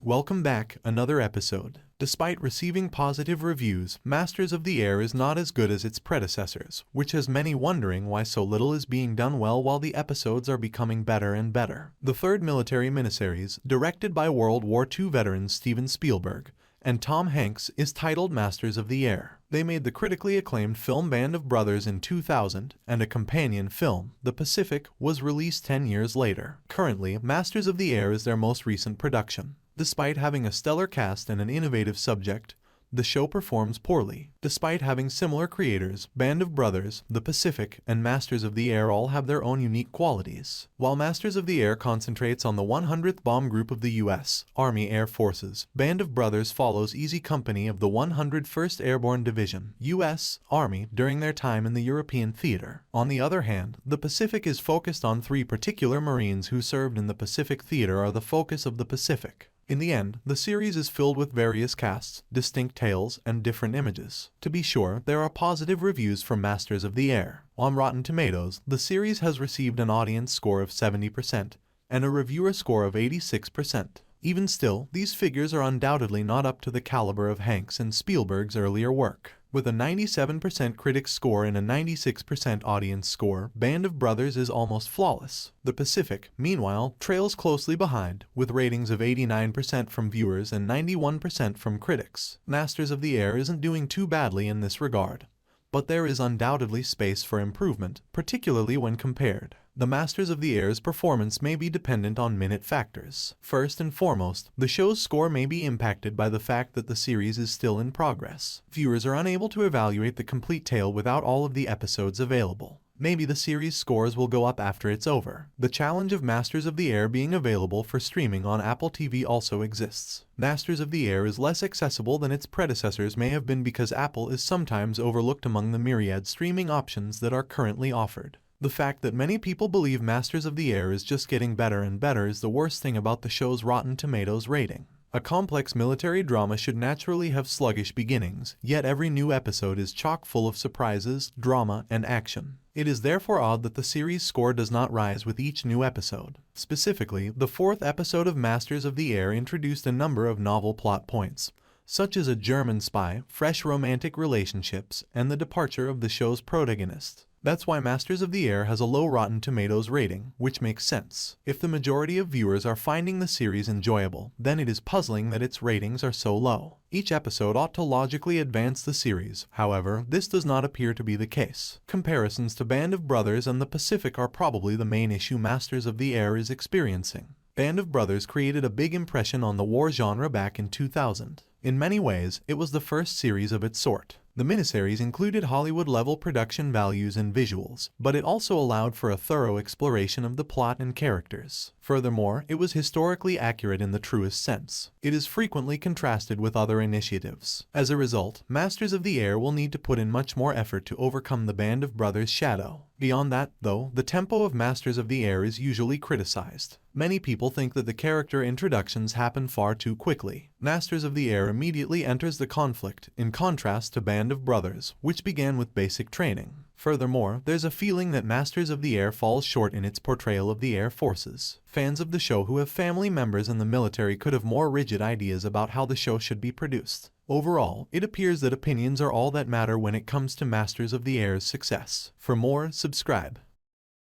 Welcome back, another episode. Despite receiving positive reviews, Masters of the Air is not as good as its predecessors, which has many wondering why so little is being done well while the episodes are becoming better and better. The third military miniseries, directed by World War II veterans Steven Spielberg and Tom Hanks, is titled Masters of the Air. They made the critically acclaimed film Band of Brothers in 2000, and a companion film, The Pacific, was released 10 years later. Currently, Masters of the Air is their most recent production. Despite having a stellar cast and an innovative subject, the show performs poorly. Despite having similar creators, Band of Brothers, The Pacific, and Masters of the Air all have their own unique qualities. While Masters of the Air concentrates on the 100th Bomb Group of the U.S. Army Air Forces, Band of Brothers follows Easy Company of the 101st Airborne Division, U.S. Army, during their time in the European theater. On the other hand, The Pacific is focused on three particular Marines who served in the Pacific theater are the focus of the Pacific. In the end, the series is filled with various casts, distinct tales, and different images. To be sure, there are positive reviews from Masters of the Air. On Rotten Tomatoes, the series has received an audience score of 70% and a reviewer score of 86%. Even still, these figures are undoubtedly not up to the caliber of Hanks and Spielberg's earlier work. With a 97% critics score and a 96% audience score, Band of Brothers is almost flawless. The Pacific, meanwhile, trails closely behind, with ratings of 89% from viewers and 91% from critics. Masters of the Air isn't doing too badly in this regard, but there is undoubtedly space for improvement, particularly when compared. The Masters of the Air's performance may be dependent on minute factors. First and foremost, the show's score may be impacted by the fact that the series is still in progress. Viewers are unable to evaluate the complete tale without all of the episodes available. Maybe the series scores will go up after it's over. The challenge of Masters of the Air being available for streaming on Apple TV also exists. Masters of the Air is less accessible than its predecessors may have been because Apple is sometimes overlooked among the myriad streaming options that are currently offered. The fact that many people believe Masters of the Air is just getting better and better is the worst thing about the show's Rotten Tomatoes rating. A complex military drama should naturally have sluggish beginnings, yet every new episode is chock full of surprises, drama, and action. It is therefore odd that the series' score does not rise with each new episode. Specifically, the fourth episode of Masters of the Air introduced a number of novel plot points, such as a German spy, fresh romantic relationships, and the departure of the show's protagonist. That's why Masters of the Air has a low Rotten Tomatoes rating, which makes sense. If the majority of viewers are finding the series enjoyable, then it is puzzling that its ratings are so low. Each episode ought to logically advance the series, however, this does not appear to be the case. Comparisons to Band of Brothers and the Pacific are probably the main issue Masters of the Air is experiencing. Band of Brothers created a big impression on the war genre back in 2000. In many ways, it was the first series of its sort. The miniseries included Hollywood-level production values and visuals, but it also allowed for a thorough exploration of the plot and characters. Furthermore, it was historically accurate in the truest sense. It is frequently contrasted with other initiatives. As a result, Masters of the Air will need to put in much more effort to overcome the Band of Brothers' shadow. Beyond that, though, the tempo of Masters of the Air is usually criticized. Many people think that the character introductions happen far too quickly. Masters of the Air immediately enters the conflict, in contrast to Band of Brothers, which began with basic training. Furthermore, there's a feeling that Masters of the Air falls short in its portrayal of the Air Forces. Fans of the show who have family members in the military could have more rigid ideas about how the show should be produced. Overall, it appears that opinions are all that matter when it comes to Masters of the Air's success. For more, subscribe.